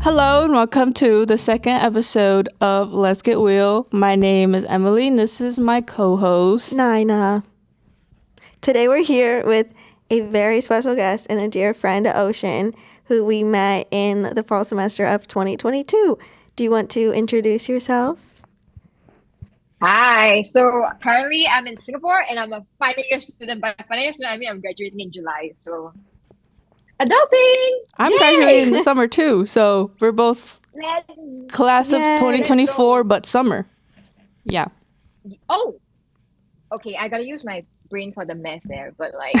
Hello and welcome to the second episode of Let's Get Real. My name is Emily and this is my co-host, Nina. Today we're here with a very special guest and a dear friend, Ocean, who we met in the fall semester of 2022. Do you want to introduce yourself? Hi. So currently I'm in Singapore and I'm a final year student. By final year student, I mean I'm graduating in July. So adulting. I'm Yay! graduating in the summer too, so we're both Let's class of Yay. 2024 but summer. Yeah. Oh. Okay, I gotta use my brain for the math there, but like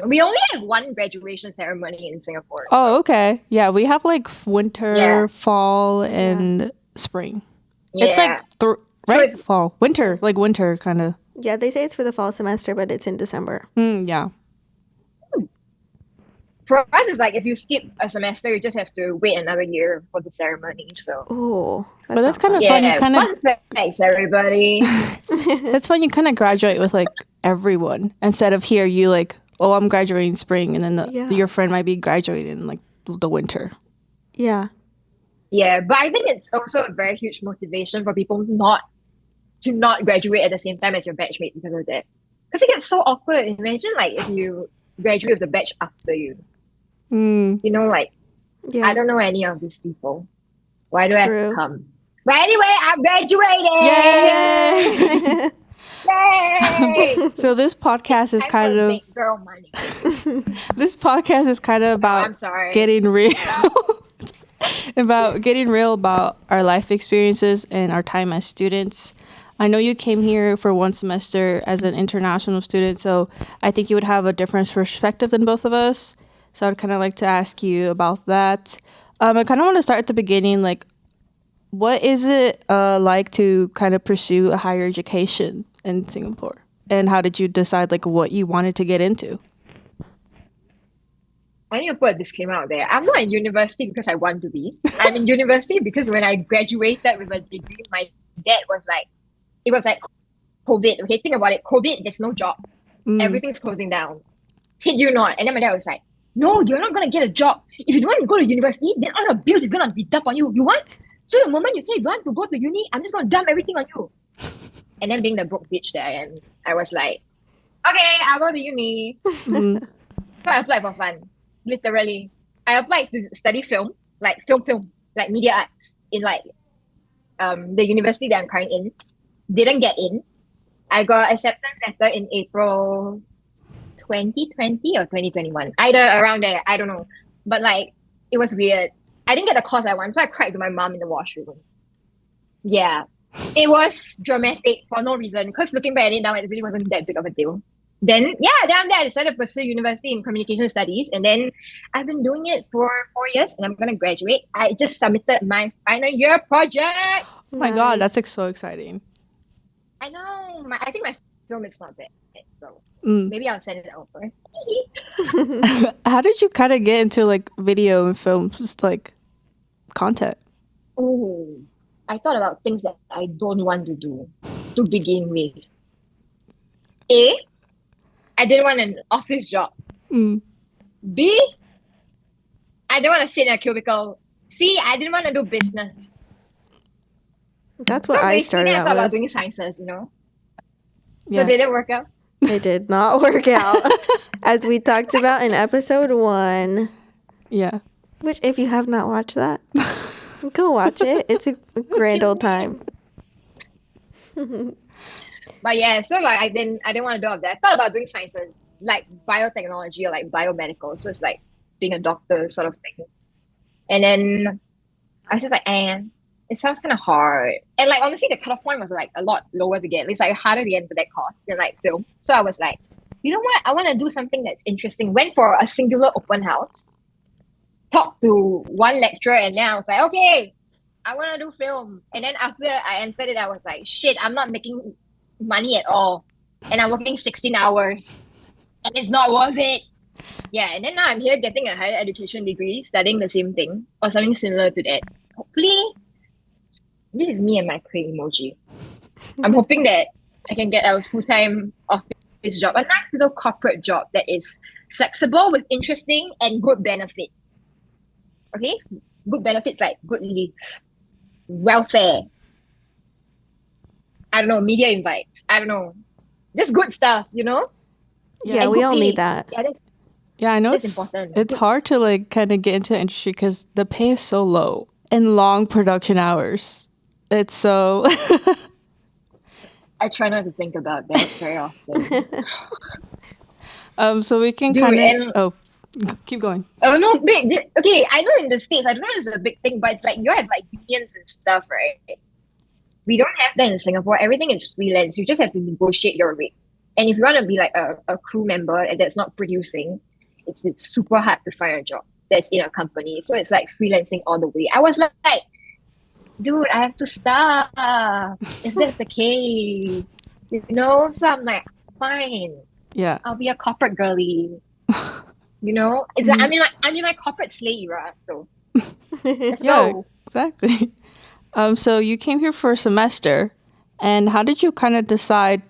we only have one graduation ceremony in Singapore. Oh, okay. Yeah, we have like winter, Yeah. fall, and spring. Yeah. It's like right? it- Fall. Winter, like winter kind of. Yeah, they say it's for the fall semester, but it's in December. Yeah. for us it's like if you skip a semester, you just have to wait another year for the ceremony. So Oh, But that's kind of yeah, fun. You kind of fun facts, everybody. That's when you kind of graduate with like everyone instead of here you like, oh, I'm graduating spring and then Yeah. your friend might be graduating in like the winter. Yeah. Yeah, but I think it's also a very huge motivation for people to not graduate at the same time as your batchmate because of that. Because it gets so awkward. Imagine like if you graduate with the batch after you. Mm. You know, like Yeah. I don't know any of these people. Why do I have True. to come? But anyway, I'm graduating! Yay! Yay! So this podcast is Time kind for of big girl money. about I'm sorry. getting real about our life experiences and our time as students. I know you came here for one semester as an international student, so I think you would have a different perspective than both of us. So I'd kind of like to ask you about that. I kind of want to start at the beginning, like, what is it like to kind of pursue a higher education in Singapore? And how did you decide, like, what you wanted to get into? I need to put a disclaimer out there. I'm not in university because I want to be. I'm in university because when I graduated with a degree, my dad was like, it was like COVID. Okay, think about it. COVID, there's no job. Mm. Everything's closing down. Kid you not. And then my dad was like, no, you're not going to get a job. If you don't want to go to university, then all your bills is going to be dumped on you. You want? So the moment you say you don't want to go to uni, I'm just going to dump everything on you. And then being the broke bitch that I am, I was like, okay, I'll go to uni. Mm. So I applied for fun. Literally. I applied to study film, like like media arts in like the university that I'm currently in. Didn't get in. I got acceptance letter in April 2020 or 2021. Either around there, I don't know. But like it was weird. I didn't get the course I want, so I cried to my mom in the washroom. Yeah. It was dramatic for no reason. Because looking back at it now, it really wasn't that big of a deal. Then I decided to pursue university in communication studies, and then I've been doing it for 4 years, and I'm gonna graduate. I just submitted my final year project. Oh my God, Nice. that's like so exciting. I know. I think my film is not bad, so Mm. maybe I'll send it over. How did you kind of get into like video and film, just like content? Oh, I thought about things that I don't want to do to begin with. A, I didn't want an office job. Mm. B, I didn't want to sit in a cubicle. C, I didn't want to do business. That's So what I basically, started I out thought about with. doing sciences, you know? Yeah. So did it work out? It did not work out, as we talked about in episode 1. Yeah. Which, if you have not watched that, go watch it. It's a grand old time. But yeah, so like I didn't want to do all of that. I thought about doing sciences, like biotechnology or like biomedical. So it's like being a doctor sort of thing. And then I was just like, it sounds kind of hard. And like honestly, the cutoff point was like a lot lower to get. It's like harder to get into that course than like film. So I was like, you know what? I want to do something that's interesting. Went for a singular open house, talked to one lecturer, and then I was like, okay, I want to do film. And then after I entered it, I was like, shit, I'm not making money at all. And I'm working 16 hours. And it's not worth it. Yeah, and then now I'm here getting a higher education degree, studying the same thing or something similar to that. Hopefully, this is me and my cray emoji. I'm hoping that I can get a full-time office job, a nice little corporate job that is flexible with interesting and good benefits. Okay, good benefits like good leave, welfare. I don't know, media invites. I don't know, just good stuff, Yeah. Yeah, and we good all need pay. that. Yeah, Yeah, I know that's it's important. Good. hard to like kind of get into the industry because the pay is so low and long production hours. It's so I try not to think about that very often. so we can Dude, kind of and keep going. oh no, big. Okay, I know in the States, I don't know if it's a big thing, but it's like you have like unions and stuff, right? We don't have that in Singapore. Everything is freelance. You just have to negotiate your rates. And if you want to be like a crew member and that's not producing, it's super hard to find a job that's in a company. So it's like freelancing all the way. I was like, dude, I have to stop if that's the case. So I'm like, fine, Yeah. I'll be a corporate girly. It's like I'm in my corporate slay era. So let's Yeah, go. exactly. So you came here for a semester, and how did you kind of decide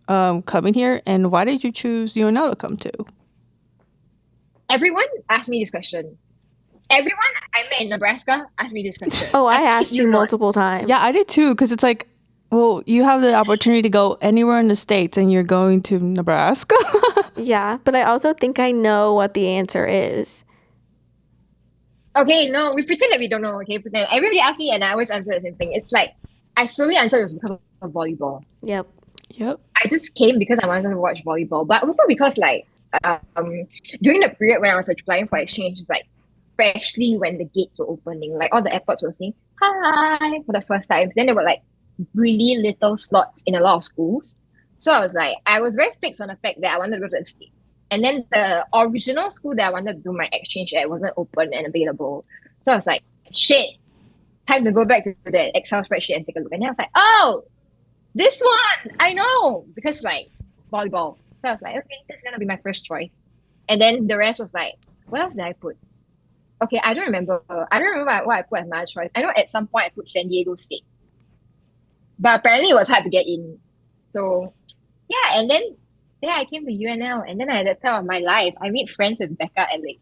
coming here, and why did you choose UNL to come to? Everyone asked me this question. Everyone I met in Nebraska asked me this question. Oh, I kid asked you not. multiple times. Yeah, I did too, because it's like, well, you have the opportunity to go anywhere in the States, and you're going to Nebraska. Yeah, but I also think I know what the answer is. Okay, no, we pretend that we don't know. Okay, pretend. Everybody asks me, and I always answer the same thing. It's like I slowly answered it was because of volleyball. Yep. Yep. I just came because I wanted to watch volleyball, but also because like um during the period when I was applying for exchange, it's like freshly when the gates were opening, like all the airports were saying hi for the first time. Then there were like really little slots in a lot of schools. So I was very fixed on the fact that I wanted to go to the States. And then the original school that I wanted to do my exchange at wasn't open and available. So I was like, shit, time to go back to the Excel spreadsheet and take a look. And then I was like, oh, this one, I know, because like volleyball. So I was like, okay, this is gonna be my first choice. And then the rest was like, what else did I put? Okay, I don't remember. I don't remember what I put as my choice. I know at some point I put San Diego State, but apparently it was hard to get in. So yeah, and then I came to UNL, and then at that time of my life, I made friends with Becca and like,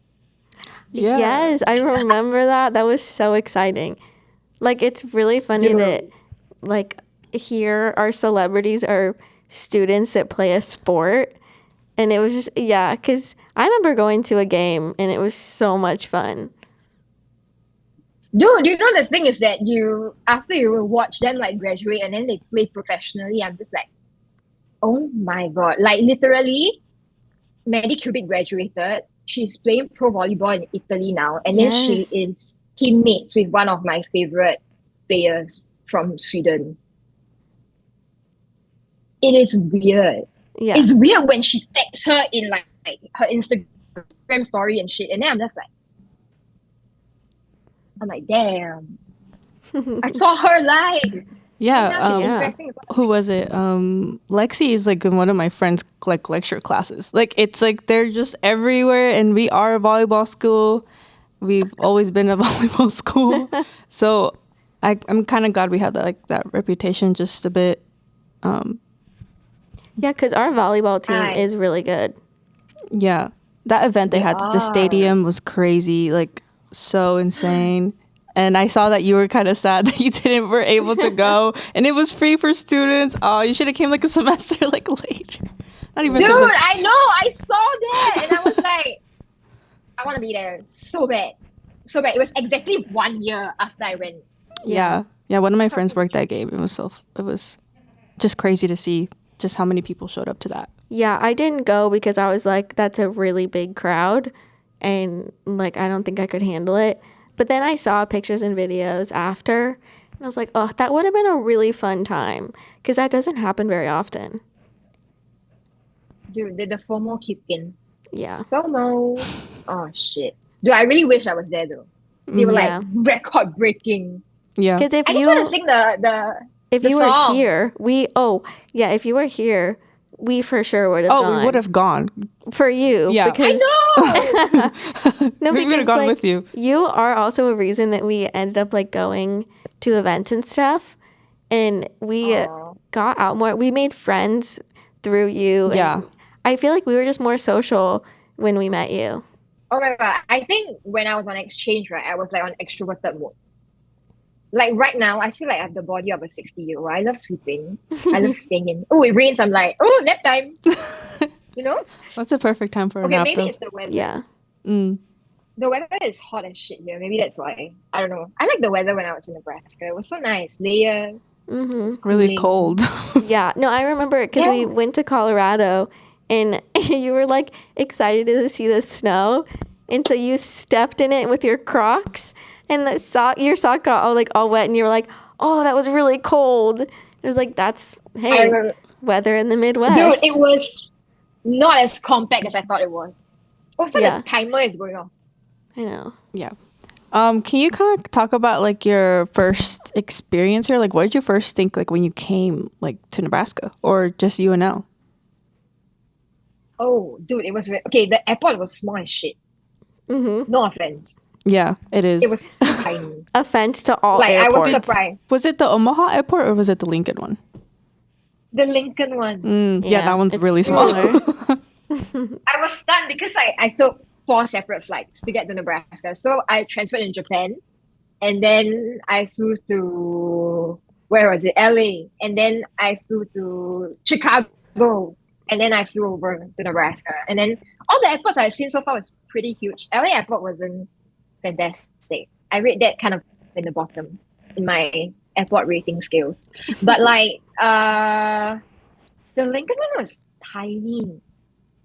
Yeah. Yes, I remember that. That was so exciting. Like, it's really funny that, like, here our celebrities are students that play a sport. And it was just, yeah, because I remember going to a game and it was so much fun. dude, the thing is that after you watch them like graduate and then they play professionally, I'm just like, oh my god, like literally, Maddie Cubic graduated. She's playing pro volleyball in Italy now, and then she Yes. is teammates with one of my favorite players from Sweden. It is weird. Yeah. It's weird when she tags her in like her Instagram story and shit, and then I'm like, damn, I saw her live. And Yeah. now she's Yeah. investing in- Who was it? Lexi is like in one of my friends' like lecture classes. Like it's like they're just everywhere, and we are a volleyball school. We've always been a volleyball school, so I'm kind of glad we have that reputation just a bit. Yeah, because our volleyball team Aye. is really good. Yeah, that event they had at the are. stadium was crazy, like so insane. And I saw that you were kind of sad that you were able to go, and it was free for students. Oh, you should have came like a semester like later. Not even. Dude, semester. I know, I saw that, and I was like, I want to be there so bad, so bad. It was exactly 1 year after I went. Yeah. One of my friends worked that game. It was just crazy to see just how many people showed up to that. Yeah, I didn't go because I was like, that's a really big crowd. And like, I don't think I could handle it. But then I saw pictures and videos after. And I was like, oh, that would have been a really fun time. Because that doesn't happen very often. Dude, did the FOMO kick in? Yeah. FOMO. Oh shit. Dude, I really wish I was there though. They were Yeah. like record breaking. Yeah. Because if I just want to sing if the you were song. here, if you were here, we for sure would have gone. We would have gone. For you. Yeah. Because I know. No, We would because have gone like, with you. You are also a reason that we ended up like going to events and stuff, and we Aw. got out more. We made friends through you. Yeah. And I feel like we were just more social when we met you. Oh my God. I think when I was on exchange, right, I was like on extroverted mode. Like right now, I feel like I have the body of a 60-year-old. I love sleeping. I love staying in. Oh, it rains. I'm like, oh, nap time. You know? That's a perfect time for a Okay, nap, maybe though. it's the weather. Yeah. Mm. The weather is hot as shit here. Maybe that's why. I don't know. I like the weather when I was in Nebraska. It was so nice. Layers. Mm-hmm. It's Really cooling. cold. Yeah. No, I remember because Yeah. we went to Colorado and you were like excited to see the snow. And so you stepped in it with your Crocs and your sock got all wet and you were like, oh, that was really cold. It was like, I hey, remember, weather in the dude, it Midwest. was not as compact as I thought it was. Also, Yeah. the timer is going off. I know. Yeah. Can you kind of talk about like your first experience here? Like, what did you first think like when you came like to Nebraska or just UNL? Oh, dude, it was okay. The airport was small as shit. Mm-hmm. No offense. Yeah, it is. It was too tiny. Offense to all Like, I was airports. surprised. Was it the Omaha airport or was it the Lincoln one? The Lincoln one. Yeah, that one's it's really small. smaller. I was stunned because I took 4 separate flights to get to Nebraska. So I transferred in Japan, and then I flew to where was it? LA, and then I flew to Chicago, and then I flew over to Nebraska. And then all the airports I've seen so far was pretty huge. LA airport wasn't fantastic. I rate that kind of in the bottom in my airport rating scales. But like the Lincoln one was tiny.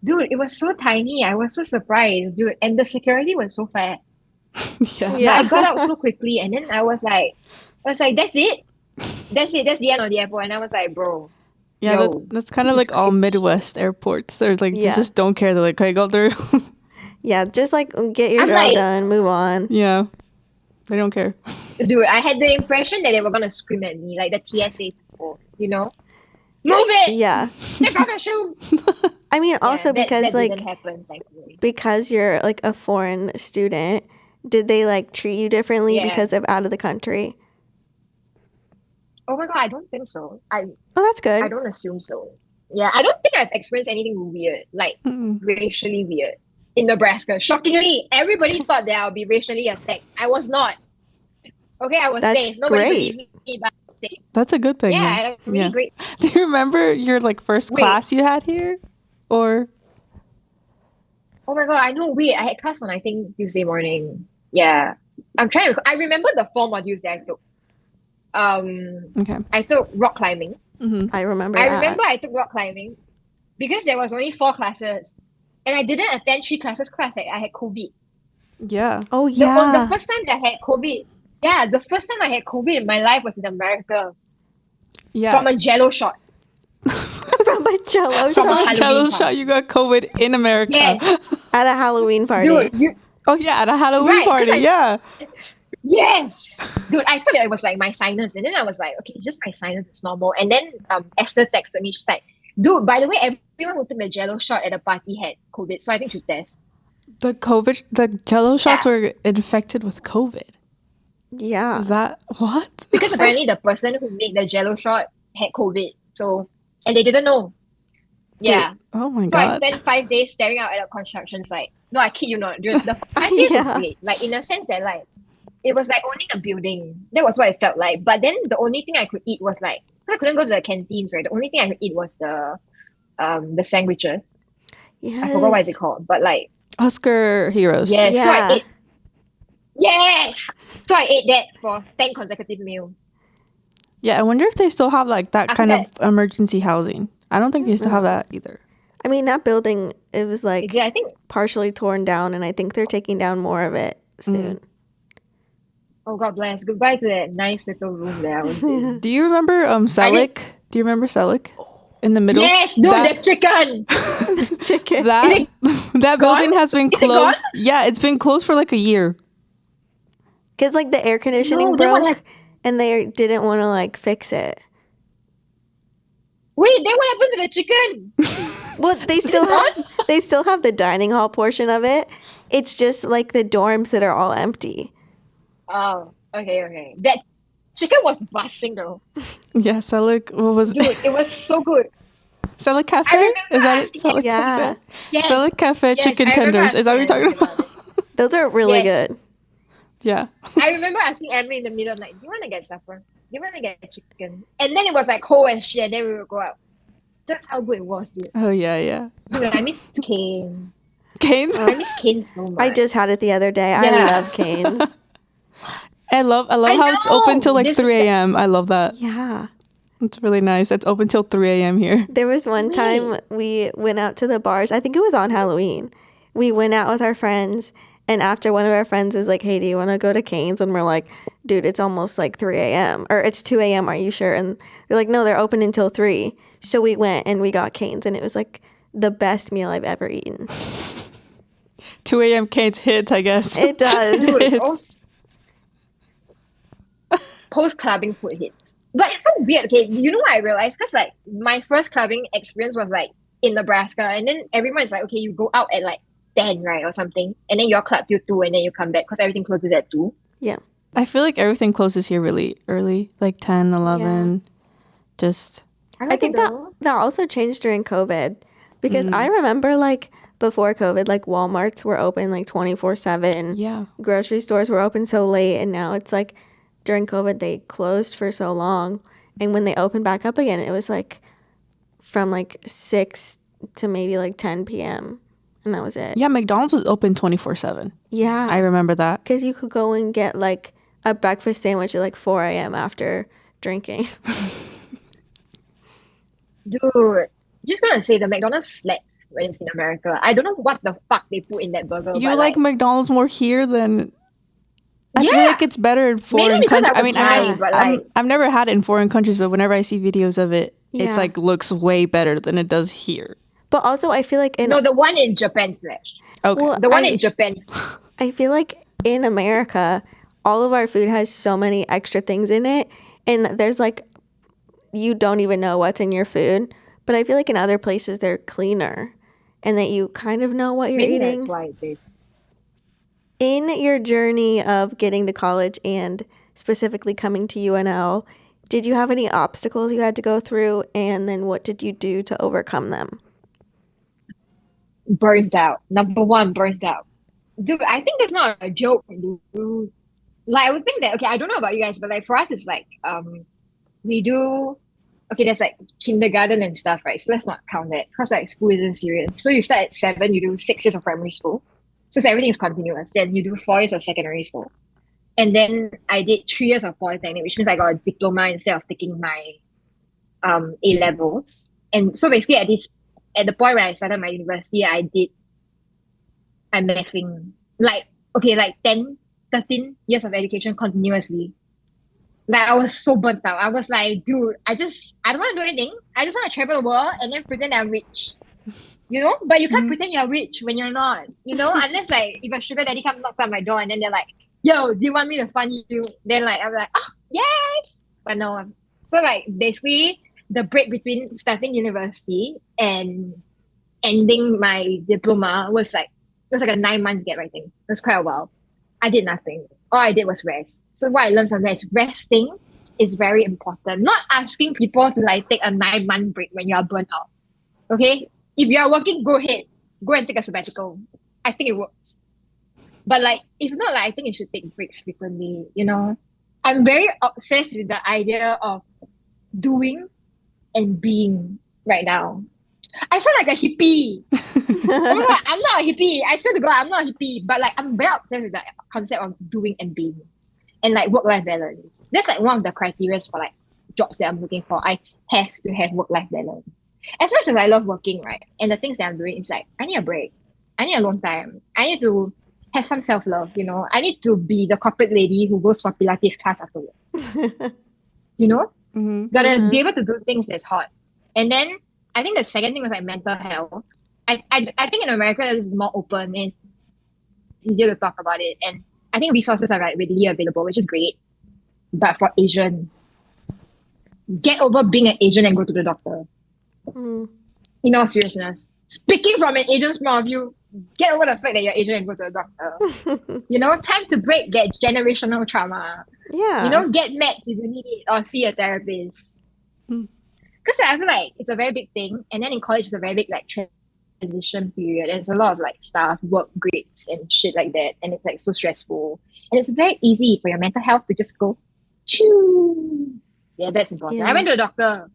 Dude, it was so tiny. I was so surprised, dude. And the security was so fast. Yeah. Yeah. Like, I got out so quickly, and then that's it. That's it. That's the end of the airport. And I was like, bro, Yeah, yo, that's kind of this is like all crazy. Midwest airports. They're like, Yeah. they just don't care. They're like, okay, go through. Yeah, just like get your I'm job like- done, move on. Yeah. They don't care. Dude, I had the impression that they were gonna scream at me, like the TSA people, you know? Move it! Yeah. Take off your shoe! I mean, Yeah, also because that like didn't happen, thankfully. because you're like a foreign student, did they like treat you differently Yeah. because of out of the country? Oh my God, I don't think so. Oh, that's good. I don't assume so. Yeah, I don't think I've experienced anything weird, like Mm-mm. racially weird in Nebraska. Shockingly, everybody thought that I'll be racially attacked. I was not. Okay, I was That's safe. Nobody great. believed me, but I was safe. That's a good thing. Yeah, I had a really Yeah. great. Do you remember your like first Wait. class you had here? Or Oh my God, I know. Wait, I had class on I think Tuesday morning. Yeah, I remember the 4 modules that I took. okay. I took rock climbing. Hmm. I remember I that. remember I took rock climbing because there was only 4 classes, and I didn't attend 3 classes class. I had COVID. Yeah. Oh The yeah. first time that I had COVID, yeah, the first time I had COVID in my life was in America Yeah. from a Jello shot. From a Jello From a shot Halloween Jello party. shot. You got COVID in America. Yes. at a Halloween party. Dude, Oh yeah, at a Halloween Right, 'cause party. I- Yeah. yes, dude, I thought it was like my sinus, and then I was like, okay, just my sinus is normal. And then Esther texted me, she's like, dude, by the way, everyone who took the Jello shot at the party had COVID, so I think you should test. The Jello shots Yeah. were infected with COVID. Yeah. Is that what? Because apparently the person who made the Jello shot had COVID, so and they didn't know. Yeah. Oh my So I god. spent 5 days staring out at a construction site. No, I kid you not. Dude, the 5 days Yeah. was great. Like in a sense that like it was like owning a building. That was what it felt like. But then the only thing I could eat was like I couldn't go to the canteens, right? The only thing I could eat was the sandwiches. Yes. I forgot what it's called. But like Oscar heroes. yes, so I Yeah. ate yes. So I ate that for 10 consecutive meals. Yeah, I wonder if they still have like that After kind of emergency housing. I don't think they still have that either. I mean, that building, it was like Yeah, I think partially torn down, and I think they're taking down more of it soon. oh God bless. Goodbye to that nice little room that I was in. Do you remember Selick? Do you remember Selick? In the middle? Yes, dude, That- the chicken. Chicken. That Is that gone? building has been Is it closed. gone? Yeah, it's been closed for like a year. Because like the air conditioning No, then what broke, hap- and they didn't want to like fix it. Wait, then what happened to the chicken? Well, they still have the dining hall portion of it. It's just like the dorms that are all empty. Oh, okay. That chicken was busting though. Yeah, Selick. What was Dude, it was so good. Selick I Cafe? remember Is that it? asking- Selick Yeah. Cafe? Yes. Selick Cafe Yes, chicken I remember tenders. Is that what you're talking asking about? Those are really Yes. good. Yeah. I remember asking Emily in the middle of the night, do you want to get supper? Do you want to get chicken? And then it was like cold as shit, and then we would go out. That's how good it was, dude. Oh yeah, yeah. Dude, I miss Cane. Canes. I miss Cane so much. I just had it the other day. I Yeah. love Canes. I love I how it's open till like know! 3 a.m. I love that. Yeah. It's really nice. It's open till 3 a.m. here. There was one time we went out to the bars. I think it was on Halloween. We went out with our friends, and after one of our friends was like, hey, do you want to go to Cane's? And we're like, dude, it's almost like 3 a.m. Or it's 2 a.m. Are you sure? And they're like, no, they're open until 3. So we went and we got Cane's, and it was like the best meal I've ever eaten. 2 a.m. Canes hits, I guess. It does. Dude, post clubbing food hits. But it's so weird. Okay, you know what I realized? Because like my first clubbing experience was like in Nebraska, and then everyone is like, okay, you go out at like 10, right, or something, and then you're club till 2, and then you come back because everything closes at 2. Yeah. I feel like everything closes here really early, like 10, 11. Just I think that also changed during COVID because I remember like before COVID, like Walmarts were open like 24/7. yeah. Grocery stores were open so late, and now it's like during COVID they closed for so long, and when they opened back up again, it was like from like 6 to maybe like 10 p.m. and that was it. Yeah, McDonald's was open 24/7. Yeah, I remember that. because you could go and get like a breakfast sandwich at like 4 a.m. after drinking. Dude, just gonna say the McDonald's slaps when it's in America. I don't know what the fuck they put in that burger. You but like McDonald's more here than I feel Yeah. like it's better in foreign because countries. I was high, but like I've never had it in foreign countries, but whenever I see videos of it, Yeah. it's like looks way better than it does here. But also, I feel like no, the one in Japan slaps. Okay. Well, The one I- in Japan. I feel like in America, all of our food has so many extra things in it, and there's like you don't even know what's in your food. But I feel like in other places they're cleaner, and that you kind of know what you're Maybe eating. that's why it is. In your journey of getting to college and specifically coming to UNL, did you have any obstacles you had to go through, and then what did you do to overcome them? Burnt out. Number one, burnt out. Dude, I think that's not a joke, dude. Like, I would think that, okay, I don't know about you guys, but like for us, it's like, we do, okay, there's like kindergarten and stuff, right? So let's not count that because like school isn't serious. So you start at 7, you do 6 years of primary school. So everything is continuous. Then you do 4 years of secondary school. And then I did 3 years of polytechnic, which means I got a diploma instead of taking my A levels. And so basically at the point where I started my university, I'm mathing like 10, 13 years of education continuously. Like I was so burnt out. I was like, dude, I don't want to do anything. I just want to travel the world and then pretend I'm rich. You know? But you can't pretend you're rich when you're not. You know? Unless like if a sugar daddy comes knocks on my door and then they're like, yo, do you want me to fund you? Then like I'm like, oh yes. But no. So like basically the break between starting university and ending my diploma was like a 9 months gap, I think. It was quite a while. I did nothing. All I did was rest. So what I learned from that is resting is very important. Not asking people to like take a 9-month break when you are burnt out. Okay? If you are working, go ahead. Go and take a sabbatical. I think it works. But like, if not, like I think you should take breaks frequently, you know? I'm very obsessed with the idea of doing and being right now. I sound like a hippie. Oh my God, I'm not a hippie. I swear to God, I'm not a hippie. But like, I'm very obsessed with the concept of doing and being, and like work-life balance. That's like one of the criteria for like jobs that I'm looking for. I have to have work-life balance. As much as I love working, right, and the things that I'm doing, it's like I need a break. I need alone time. I need to have some self-love. You know, I need to be the corporate lady who goes for Pilates class after work. You know, gotta be able to do things that's hot. And then I think the second thing was like mental health. I think in America this is more open and it's easier to talk about it, and I think resources are like readily available, which is great. But for Asians, get over being an Asian and go to the doctor. In all seriousness, speaking from an Asian's point of view, get over the fact that you're Asian and go to the doctor. You know, time to break that generational trauma. Yeah. You know, get meds if you need it or see a therapist. Because I feel like it's a very big thing, and then in college it's a very big like transition period. And it's a lot of like stuff, work grades and shit like that. And it's like so stressful. And it's very easy for your mental health to just go, choo. Yeah, that's important. Yeah. I went to the doctor,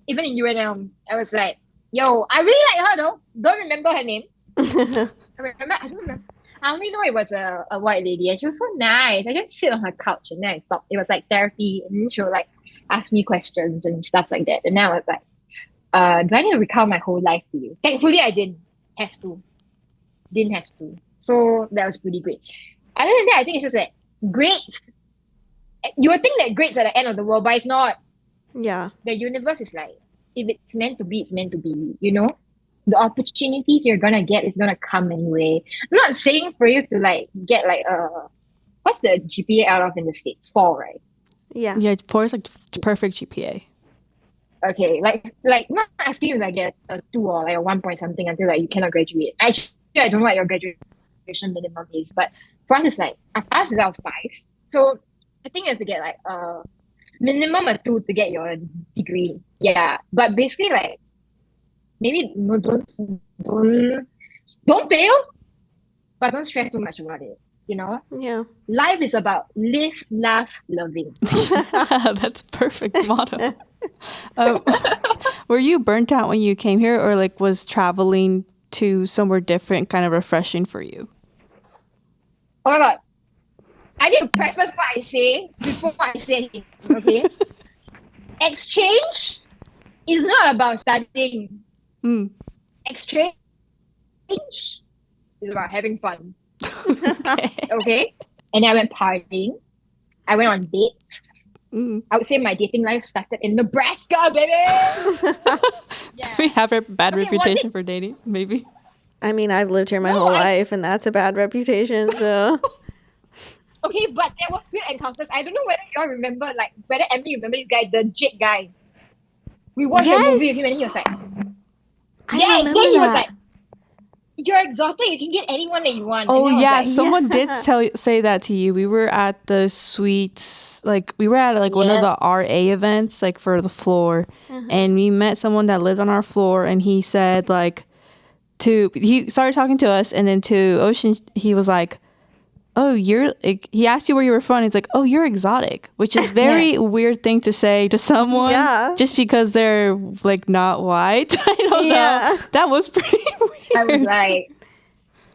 even in UNM. I was like, yo, I really like her though. Don't remember her name. I don't remember. I only know it was a white lady and she was so nice. I just sit on her couch and then I thought it was like therapy and then she would like ask me questions and stuff like that. And then I was like, do I need to recount my whole life to you? Thankfully, I didn't have to. Didn't have to. So that was pretty great. Other than that, I think it's just that grades. You would think that grades are the end of the world, but it's not. Yeah. The universe is like, if it's meant to be, it's meant to be, you know? The opportunities you're gonna get is gonna come anyway. I'm not saying for you to like get like what's the GPA out of in the States? 4, right? Yeah. Yeah, 4 is like perfect GPA. Okay, like not asking you to like get a 2 or like a 1 point something until like you cannot graduate. Actually, I don't know what your graduation minimum is, but for us it's like us is out of 5. So I think you have to get like minimum a 2 to get your degree. Yeah, but basically like maybe no, don't fail, but don't stress too much about it. You know, Yeah. life is about live, laugh, loving. That's a perfect motto. Were you burnt out when you came here, or like was traveling to somewhere different kind of refreshing for you? Oh my god, I need to preface what I say before I say it. Okay, exchange is not about studying. Mm. Exchange is about having fun. Okay. Okay, and then I went partying. I went on dates. Mm. I would say my dating life started in Nebraska, baby. Do we have a bad Okay, reputation for dating? Maybe. I mean, I've lived here my whole life, and that's a bad reputation. So Okay, but there were weird encounters. I don't know whether y'all remember, like, whether Emily remember this guy, the Jake guy. We watched a movie with him and he was like, I yes, remember then he was that. like, you're exotic, you can get anyone that you want. Oh and then I yeah, was like, someone yeah. did say that to you. We were at the suites, like we were at like one of Yeah. the RA events, like for the floor, and we met someone that lived on our floor, and he said like he started talking to us, and then to Ocean, he was like, "Oh, you're." He asked you where you were from. He's like, "Oh, you're exotic," which is very weird thing to say to someone, Yeah. just because they're like not white. I don't Yeah. know. That was pretty weird. I was like,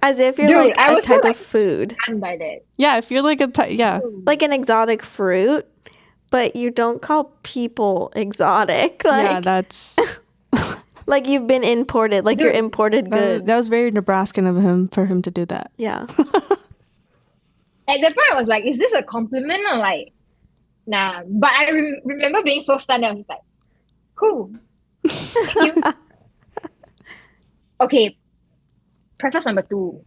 As if you're Dude, like I a was so, type like, of food, stunned by that. Yeah, if you're like yeah. like an exotic fruit, but you don't call people exotic. Like, Yeah, that's like you've been imported, like you're Dude, imported goods. that was very Nebraskan of him for him to do that. Yeah. At that point, I was like, is this a compliment or like, nah. But I remember being so stunned. I was just like, cool. Thank you. Okay, preface number 2.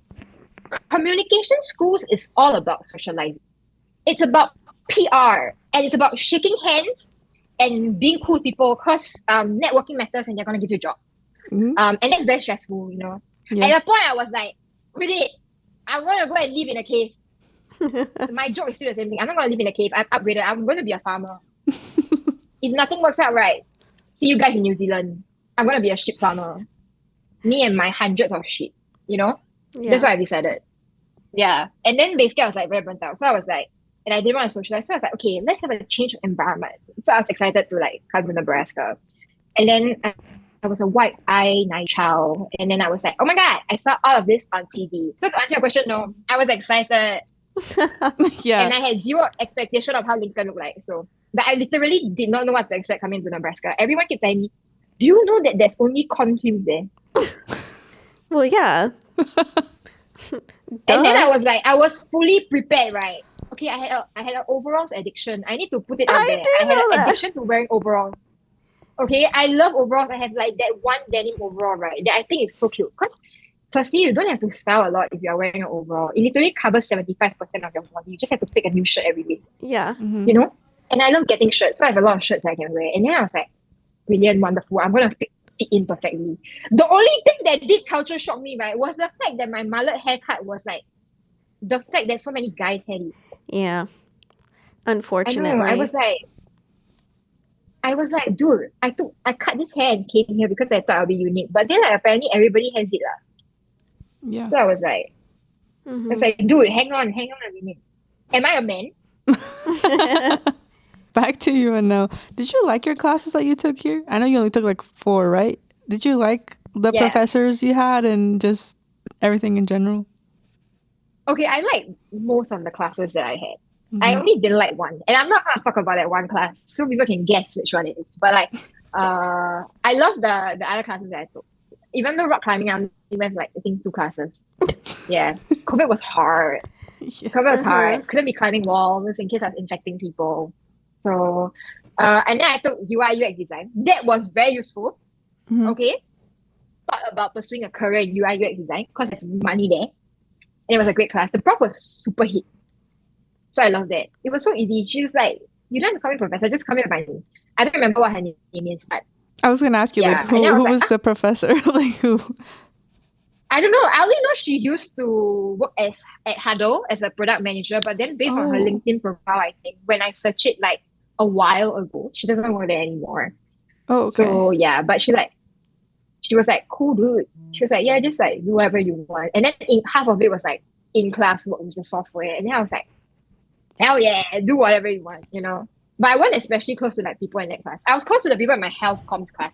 Communication schools is all about socializing. It's about PR and it's about shaking hands and being cool with people because networking matters and they're gonna give you a job. Mhm. And that's very stressful, you know. Yeah. At that point, I was like, quit it. I'm gonna go and live in a cave. My joke is still the same thing. I'm not gonna live in a cave. I'm upgraded. I'm gonna be a farmer. If nothing works out right, see you guys in New Zealand. I'm gonna be a sheep farmer. Me and my hundreds of sheep, you know? Yeah. That's what I decided. Yeah. And then basically I was like very burnt out. So I was like, and I didn't want to socialize. So I was like, okay, let's have a change of environment. So I was excited to like come to Nebraska. And then I was a white-eyed night child. And then I was like, oh my God, I saw all of this on TV. So to answer your question, no, I was excited. Yeah. And I had zero expectation of how Lincoln looked like. So but I literally did not know what to expect coming to Nebraska. Everyone kept telling me, do you know that there's only cornfields there? Well, yeah. And then I was like, I was fully prepared, right? Okay, I had an overalls addiction. I need to put it out I there. did I had know an that. addiction to wearing overalls. Okay, I love overalls. I have like that one denim overall, right? That I think is so cute. Because firstly, you don't have to style a lot if you're wearing an overall. It literally covers 75% of your body. You just have to pick a new shirt every day, Yeah. Mhm. you know? And I love getting shirts. So I have a lot of shirts I can wear. And then I was like, brilliant, wonderful. I'm going to fit in perfectly. The only thing that did culture shock me, right, was the fact that my mullet haircut was like, the fact that so many guys had it. Yeah. I Unfortunately. know. I was like, I was like, dude, I cut this hair and came here because I thought I'll be unique. But then like apparently everybody has it lah. Yeah. So I was like, dude, hang on a minute. Am I a man? Back to you and now. Did you like your classes that you took here? I know you only took like 4, right? Did you like the professors you had and just everything in general? Okay, I like most of the classes that I had. I only didn't like one. And I'm not gonna talk about that one class so people can guess which one it is. But like I love the other classes that I took. Even though rock climbing, I only went for like I think 2 classes. Yeah. COVID was hard. COVID was hard. Couldn't be climbing walls in case I was infecting people. So and then I took UI UX design. That was very useful. Okay. Thought about pursuing a career in UI UX design because there's money there. And it was a great class. The prof was super hip. So I loved that. It was so easy. She was like, you don't have to call me professor, just call me by name. I don't remember what her name is, but I was gonna ask you like who was the professor? Like who? I don't know. I only know she used to work at Huddle as a product manager, but then based on her LinkedIn profile, I think when I searched it like a while ago, she doesn't work there anymore. Oh, okay. So yeah, but she was like, cool dude. She was like, yeah, just like do whatever you want. And then half of it was like in class work with the software. And then I was like, hell yeah, do whatever you want, you know. But I wasn't especially close to like people in that class. I was close to the people in my health comms class.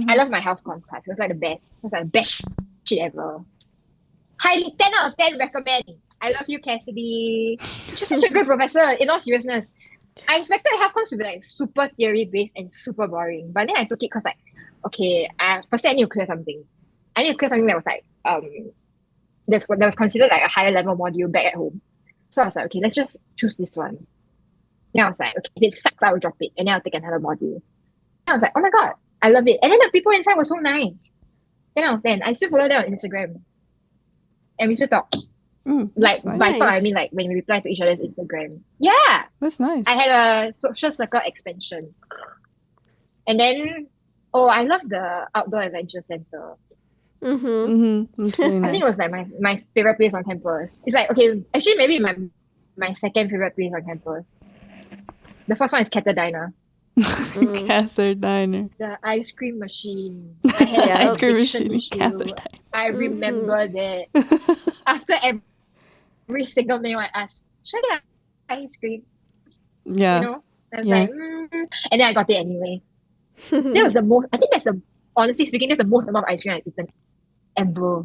I love my health comms class. It was like the best. It was like the best shit ever. Highly 10 out of 10 recommend. I love you, Cassidy. She's such a good professor, in all seriousness. I expected health comms to be like super theory based and super boring. But then I took it because like, okay, first I need to clear something. I need to clear something that was like that was considered like a higher level module back at home. So I was like, okay, let's just choose this one. Then I was like, okay, if it sucks, I will drop it. And then I'll take another module. And I was like, oh my God, I love it. And then the people inside were so nice. 10 out of 10. I still follow them on Instagram. And we still talk. Like, nice. by talk, I mean like when we reply to each other's Instagram. Yeah. That's nice. I had a social circle expansion. And then, I love the outdoor adventure center. That's really nice. I think it was like my favorite place on campus. It's like, okay, actually maybe my second favorite place on campus. The first one is Cather Diner. Cather Diner. The ice cream machine. I had an ice cream addiction machine. issue. Cather Diner. I remember that. After every single meal I asked, should I get ice cream? Yeah. You know? I was like, and then I got it anyway. That was the most, I think honestly speaking, that's the most amount of ice cream I've eaten ever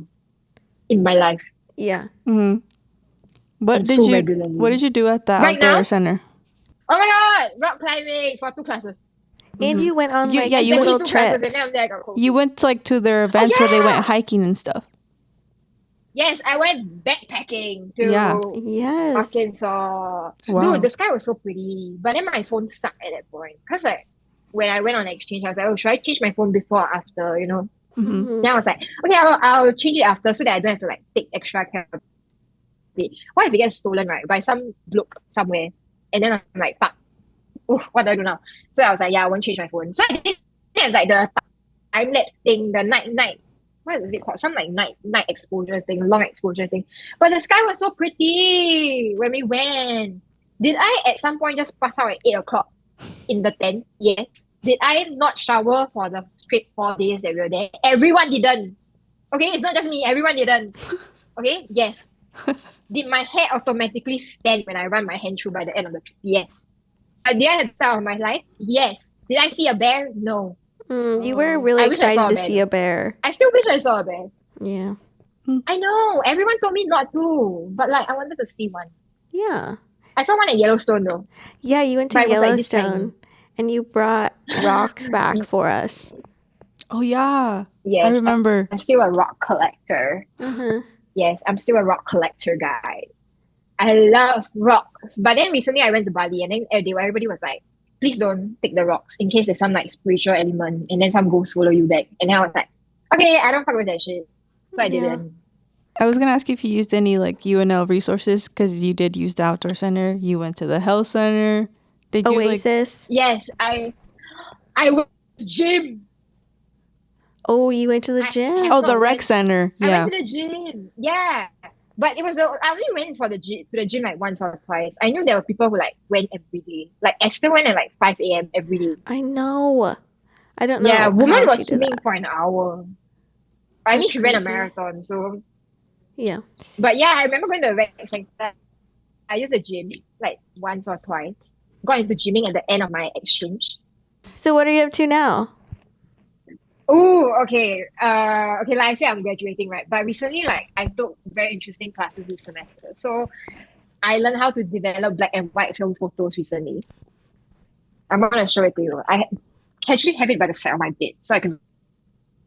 in my life. Yeah. What did you do at the outdoor center? Oh my God, rock climbing for 2 classes. And you went on you little trips. trips. And then I got COVID. You went to, like to their events where they went hiking and stuff. Yes, I went backpacking to Yes. Arkansas. Wow. Dude, the sky was so pretty. But then my phone sucked at that point. Because like when I went on exchange, I was like, should I change my phone before or after, you know? Then I was like, okay, I'll change it after so that I don't have to like take extra care of it. What if it gets stolen, right? By some bloke somewhere. And then I'm like, fuck. Oof, what do I do now? So I was like, I won't change my phone. So I didn't have like the time lapse thing, the night. What is it called? Some like night exposure thing, long exposure thing. But the sky was so pretty when we went. Did I at some point just pass out at 8 o'clock in the tent? Yes. Did I not shower for the straight 4 days that we were there? Everyone didn't. Okay, it's not just me. Everyone didn't. Okay, yes. Did my hair automatically stand when I run my hand through by the end of the trip? Yes. Did I have the time of my life? Yes. Did I see a bear? No. You were really excited to see a bear. I still wish I saw a bear. Yeah. I know. Everyone told me not to. But like, I wanted to see one. Yeah. I saw one at Yellowstone though. Yeah, you went to But it was, like, this Yellowstone and you brought rocks back for us. Oh yeah. Yes. I remember. I'm still a rock collector. Yes, I'm still a rock collector guy. I love rocks. But then recently I went to Bali and then everybody was like, please don't take the rocks in case there's some like spiritual element and then some ghost swallow you back. And then I was like, okay, I don't fuck with that shit. So I didn't. I was going to ask if you used any like UNL resources because you did use the outdoor center. You went to the health center. Did Oasis? Yes, I went to the gym. Oh, you went to the gym? The rec center. I went to the gym. Yeah. But I only went for to the gym like once or twice. I knew there were people who like went every day. Like Esther went at like 5 a.m. every day. I know. I don't Yeah, know woman how she was did swimming that. for an hour. I mean, That's she ran a crazy. marathon. So, Yeah. but yeah, I remember going to the rec center. I used the gym like once or twice. Got into gymming at the end of my exchange. So what are you up to now? Oh, okay. Okay, like I said, I'm graduating, right? But recently, like I took very interesting classes this semester. So I learned how to develop black and white film photos recently. I'm gonna show it to you. I actually have it by the side of my bed, so I can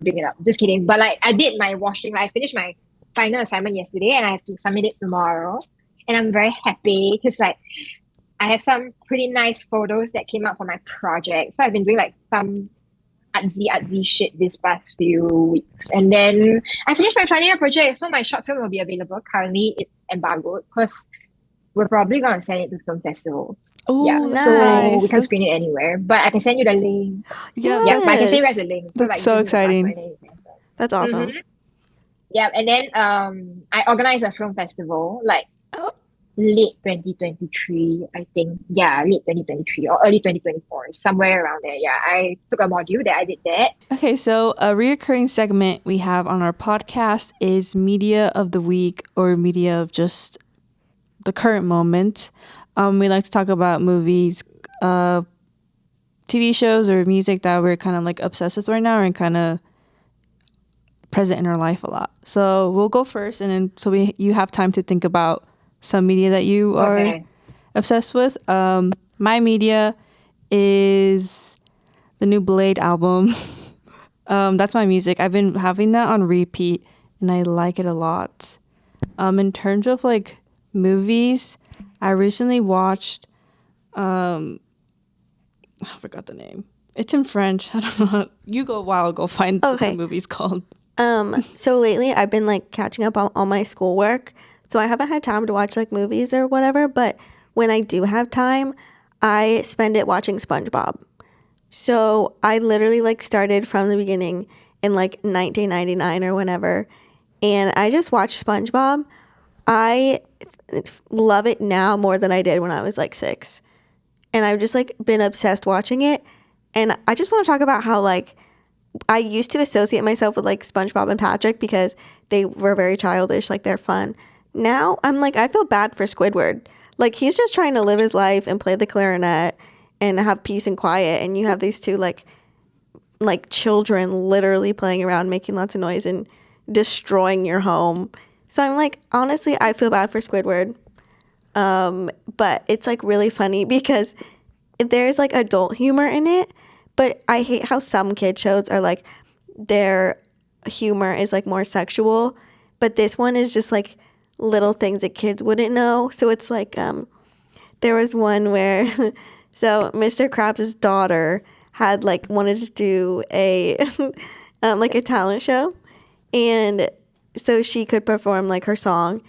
bring it up. Just kidding. But like I did my washing. Like, I finished my final assignment yesterday, and I have to submit it tomorrow. And I'm very happy because like I have some pretty nice photos that came out for my project. So I've been doing like some artsy shit this past few weeks. And then I finished my final year project, so my short film will be available. Currently, it's embargoed because we're probably gonna send it to film festivals. Yeah, Oh, Oh, that's so we nice. nice. can't screen it anywhere, but I can send you the link. Yeah, Yeah, but I can send you guys Yes. the link. So that's like, so just need a password exciting. and then you can. That's awesome. Mm-hmm. Yeah, and then I organized a film festival like Oh, late 2023, I think. Yeah, late 2023 or early 2024, somewhere around there. Yeah, I took a module that I did that. Okay, so a reoccurring segment we have on our podcast is media of the week or media of just the current moment. We like to talk about movies, TV shows, or music that we're kind of like obsessed with right now and kind of present in our life a lot. So we'll go first, and then you have time to think about some media that you are Okay. obsessed with. My media is the new Blade album. That's my music. I've been having that on repeat, and I like it a lot. In terms of like movies, I recently watched. I forgot the name. It's in French. I don't know. You go. Wow, I'll go find what the okay. movie's called. So lately I've been like catching up on all my schoolwork. So I haven't had time to watch like movies or whatever, but when I do have time, I spend it watching SpongeBob. So I literally like started from the beginning in like 1999 or whenever, and I just watched SpongeBob. I love it now more than I did when I was like 6. And I've just like been obsessed watching it. And I just want to talk about how like I used to associate myself with like SpongeBob and Patrick because they were very childish, like they're fun. Now I'm like, I feel bad for Squidward. Like he's just trying to live his life and play the clarinet and have peace and quiet. And you have these two like children literally playing around, making lots of noise and destroying your home. So I'm like, honestly, I feel bad for Squidward. But it's like really funny because there's like adult humor in it, but I hate how some kid shows are like their humor is like more sexual, but this one is just like little things that kids wouldn't know. So it's like there was one where so Mr. Krabs' daughter had like wanted to do a like a talent show, and so she could perform like her song,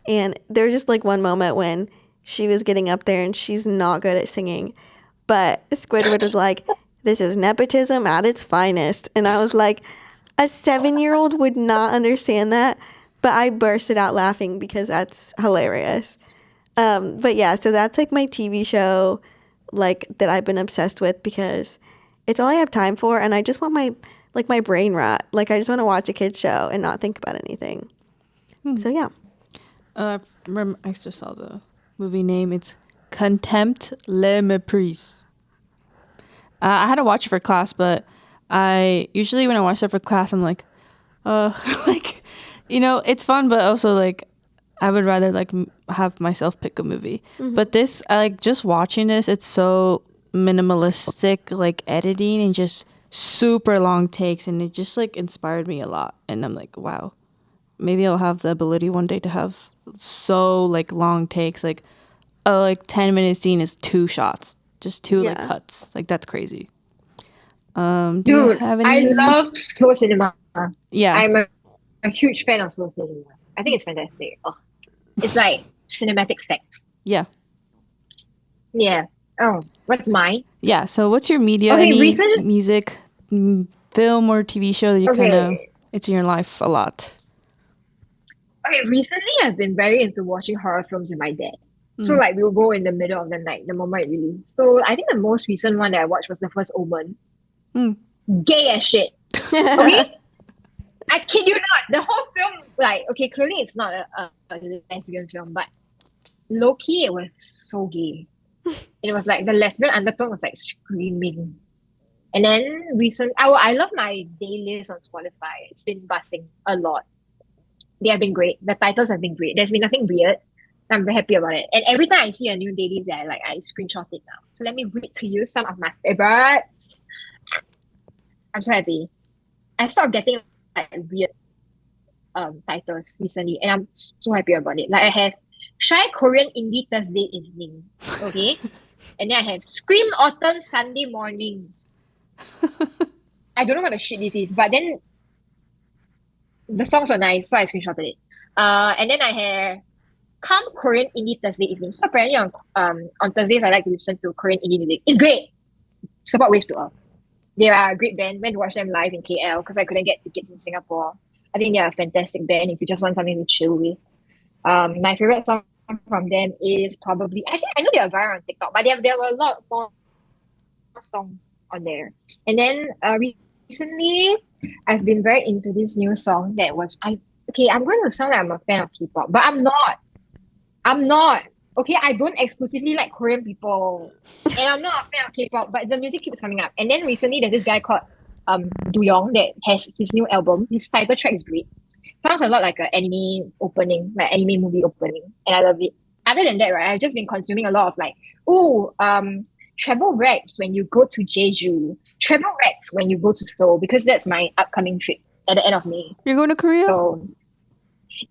and there was just like one moment when she was getting up there and she's not good at singing, but Squidward was like, "This is nepotism at its finest," and I was like, a 7-year-old would not understand that, but I bursted out laughing because that's hilarious. But yeah, so that's like my TV show, like that I've been obsessed with because it's all I have time for, and I just want my brain rot. Like I just want to watch a kid's show and not think about anything. So yeah. Remember, I just saw the movie name. It's Contempt le Méprise. I had to watch it for class, but I usually when I watch it for class, I'm like, like, it's fun, but also like, I would rather like have myself pick a movie. But this, I like just watching this. It's so minimalistic, like editing and just super long takes, and it just like inspired me a lot. And I'm like, wow, maybe I'll have the ability one day to have so like long takes, like 10-minute scene is 2 shots, just 2 like Yeah. cuts. Like that's crazy. Do you Dude, have I any? love slow cinema. Yeah, I'm a huge fan of slow cinema. I think it's fantastic. Oh, it's like cinematic effects. yeah, Yeah. Oh, what's mine? yeah. So what's your media? Okay, Any recent. music, film, or TV show that you kind of Okay. it's in your life a lot? Okay, recently I've been very into watching horror films with my dad. So Mm. like we'll go in the middle of the night, the moment it released. So I think the most recent one that I watched was The First Omen. Mm. Gay as shit. Okay? I kid you not. The whole film, like, okay, clearly it's not a lesbian film, but low-key it was so gay. It was like the lesbian undertone was like screaming. And then I love my day list on Spotify. It's been busting a lot. They have been great. The titles have been great. There's been nothing weird. I'm very happy about it. And every time I see a new daily that I screenshot it now. So let me read to you some of my favorites. I'm so happy. I stopped getting like weird titles recently, and I'm so happy about it. Like I have Shy Korean Indie Thursday Evening, okay, and then I have Scream Autumn Sunday Mornings. I don't know what the shit this is, but then the songs were nice, so I screenshotted it. And then I have Come Korean Indie Thursday Evening. So apparently on Thursdays I like to listen to Korean indie music. It's great. Support Wave to all. They are a great band. Went to watch them live in KL because I couldn't get tickets in Singapore. I think they are a fantastic band if you just want something to chill with. My favorite song from them is probably I know they are viral on TikTok, but there were a lot more songs on there. And then recently I've been very into this new song that was I'm going to sound like I'm a fan of K-pop, but I'm not. I'm not. Okay, I don't exclusively like Korean people. And I'm not a fan of K-pop, but the music keeps coming up. And then recently there's this guy called Do-young that has his new album. His title track is great. Sounds a lot like an anime opening, like anime movie opening. And I love it. Other than that, right, I've just been consuming a lot of like, travel wraps when you go to Jeju. Travel wraps when you go to Seoul, because that's my upcoming trip at the end of May. You're going to Korea? So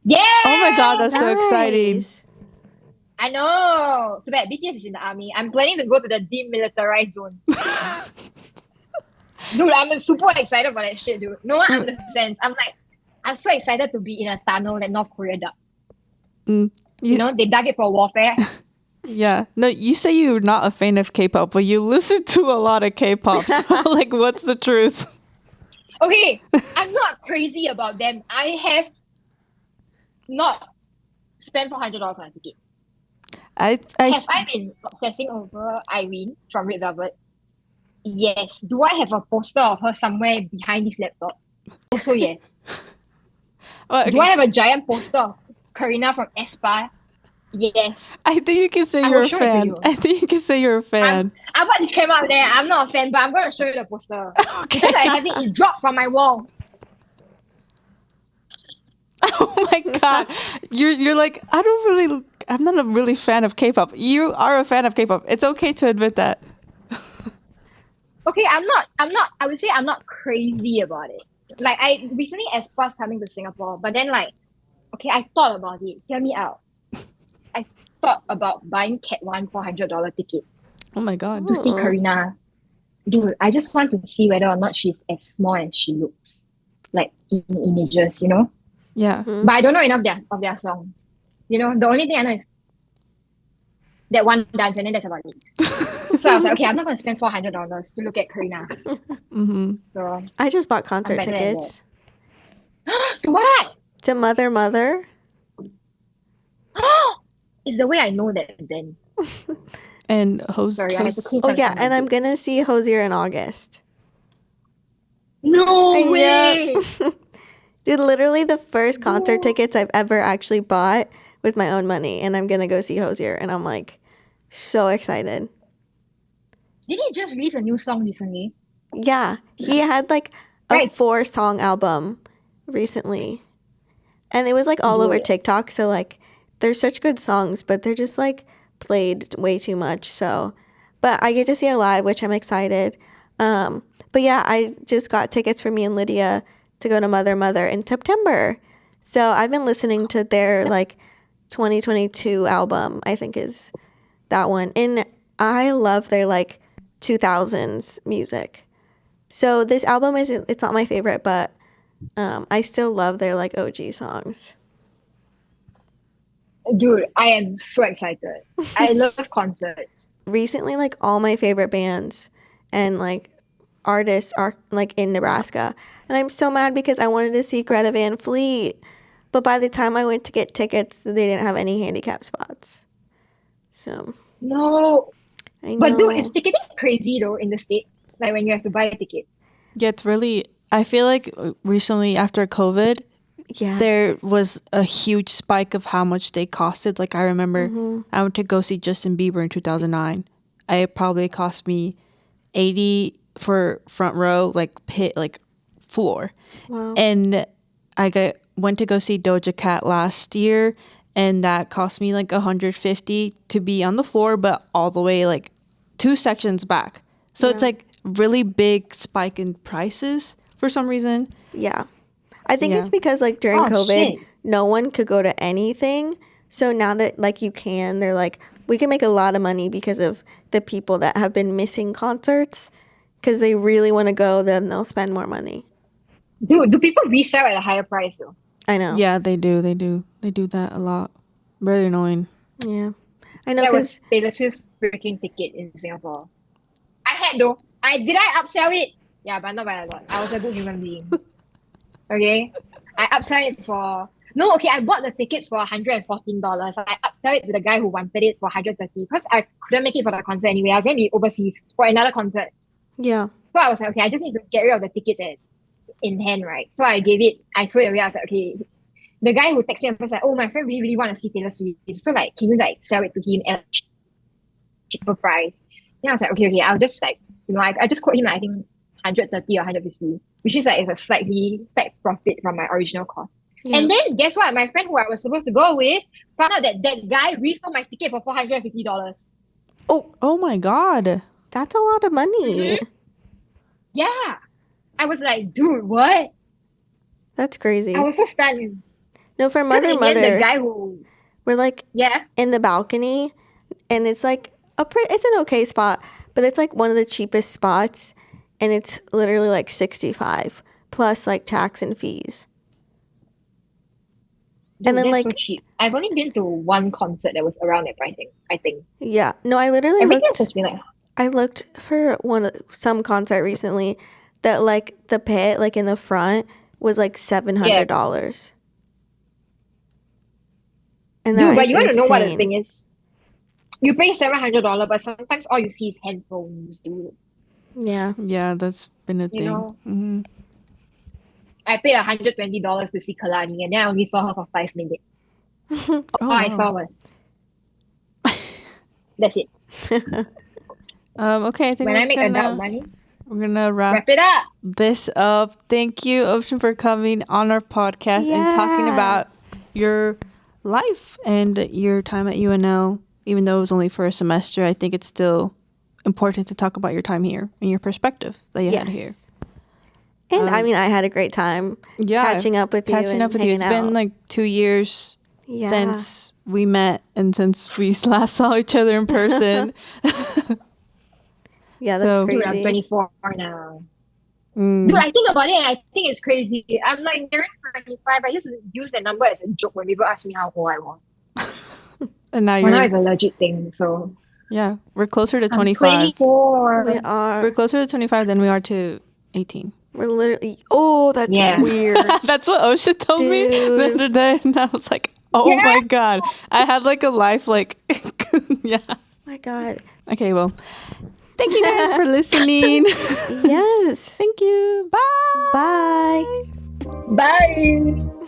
yeah. Oh my god, that's so exciting. Nice. I know. Too bad BTS is in the army. I'm planning to go to the demilitarized zone. Dude, I'm super excited about that shit, dude. No one understands. I'm so excited to be in a tunnel that North Korea dug. You know, they dug it for warfare. Yeah. No, you say you're not a fan of K-pop, but you listen to a lot of K-pop. So, like, what's the truth? Okay, I'm not crazy about them. I have not spent $400 on a ticket. Have I been obsessing over Irene from Red Velvet? Yes. Do I have a poster of her somewhere behind this laptop? Also yes. Okay. Do I have a giant poster of Karina from aespa? Yes. I think you can say I you're will a show it to fan. you. I think you can say you're a fan. I bought this camera out there. I'm not a fan, but I'm going to show you the poster. Okay. Because I have it dropped from my wall. Oh my god. You're like, I'm not a really fan of K-pop. You are a fan of K-pop. It's okay to admit that. Okay, I'm not, I would say I'm not crazy about it. Like, I recently aespa's coming to Singapore, but then like, okay, I thought about it. Hear me out. I thought about buying Cat One $400 tickets Oh my god. to see Karina. Dude, I just want to see whether or not she's as small as she looks. Like, in images, you know? Yeah. But I don't know enough of their songs. You know, the only thing I know is that one dance, and then that's about it. So I was like, okay, I'm not going to spend $400 to look at Karina. Mm-hmm. So I just bought concert better than tickets to what? to Mother. It's the way I know that then. And Sorry, I had to clean Oh yeah, something and up. I'm gonna see Hosier in August. No Yeah. way! Dude, literally the first concert tickets I've ever actually bought with my own money, and I'm gonna go see Hosier, and I'm like so excited. Did he just release a new song recently? Yeah, he had like a Right. 4-song album recently, and it was like all over Dude. TikTok. So like, they're such good songs, but they're just like played way too much. So, but I get to see it live, which I'm excited. But yeah, I just got tickets for me and Lydia to go to Mother in September. So I've been listening to their like 2022 album, I think is that one. And I love their like 2000s music. So this album it's not my favorite, but I still love their like OG songs. Dude, I am so excited. I love concerts. Recently, like all my favorite bands and like artists are like in Nebraska. And I'm so mad because I wanted to see Greta Van Fleet. But by the time I went to get tickets, they didn't have any handicap spots. So No. I But dude, know. is ticketing crazy though in the States? Like when you have to buy tickets. Yeah, it's really. I feel like recently after COVID, Yeah. there was a huge spike of how much they costed. Like I remember, I went to go see Justin Bieber in 2009. It probably cost me $80 for front row, like pit, like floor. Wow. And went to go see Doja Cat last year, and that cost me like $150 to be on the floor, but all the way like 2 sections back. So it's Yeah. like really big spike in prices for some reason. Yeah. I think it's Yeah. because like during Oh, COVID, shit. no one could go to anything. So now that like you can, they're like, we can make a lot of money because of the people that have been missing concerts because they really want to go, then they'll spend more money. Dude, do people resell at a higher price though? I know. Yeah, they do. They do that a lot. Very annoying. Yeah. I know That because was Taylor Swift's freaking ticket in Singapore. I had though. Did I upsell it? Yeah, but not by a lot. I was a good human being. Okay? I upsell it for no, okay, I bought the tickets for $114. I upsell it to the guy who wanted it for $130 because I couldn't make it for the concert anyway. I was going to be overseas for another concert. yeah. So I was like, okay, I just need to get rid of the tickets in hand, right? So I threw it away. I was like, okay. The guy who texted me was like, oh, my friend really, really want to see Taylor Swift. So like, can you like sell it to him at a cheaper price? Then I was like, okay, I'll just like, I just quote him like, I think 130 or 150, which is like it's a slight profit from my original cost. Yeah. And then guess what? My friend who I was supposed to go with found out that guy resold my ticket for $450. Oh my god. That's a lot of money. Yeah. I was like, dude, what? That's crazy. I was so stunned. No, for Because Mother, in the end, the Mother, guy who, we're like yeah, in the balcony, and it's like it's an okay spot, but it's like one of the cheapest spots, and it's literally like 65 plus like tax and fees. dude, And then, that's so like- cheap. I've only been to one concert that was around that pricing, I think. Yeah, no, I literally Everything looked. else has been like, I looked for some concert recently that like the pit like in the front was like $700. And dude, that but is you want to know what the insane. thing is? You pay $700, but sometimes all you see is handphones, dude. Yeah. Yeah, that's been a You thing. know? hmm I paid $120 to see Kalani, and then I only saw her for 5 minutes. Oh, All I wow. saw was. That's it. Okay, I think When I make adult gonna, money, we're gonna wrap wrap it up. this up. Thank you, Ocean, for coming on our podcast and talking Yeah. about your life and your time at UNL. Even though it was only for a semester, I think it's still important to talk about your time here and your perspective that you had here. And I mean, I had a great time Yeah, catching up with you. catching up and with you. It's hanging been out. like 2 years Yeah. since we met and since we last saw each other in person. Yeah, that's So- Dude, crazy. I'm 24 now. Mm. Dude, I think about it and I think it's crazy. I'm like nearing 25. I used to use that number as a joke when people ask me how old I was. And now Well, now you're, it's a legit thing, so. yeah, we're closer to I'm 25. 24. We are. We're closer to 25 than we are to 18. We're literally. Oh, that's Yeah. weird. That's what Osha told me the Dude. other day. And I was like, oh Yeah. my God. I had like a life, like, yeah. My God. Okay, well, thank you guys for listening. Yes. Thank you. Bye. Bye. Bye.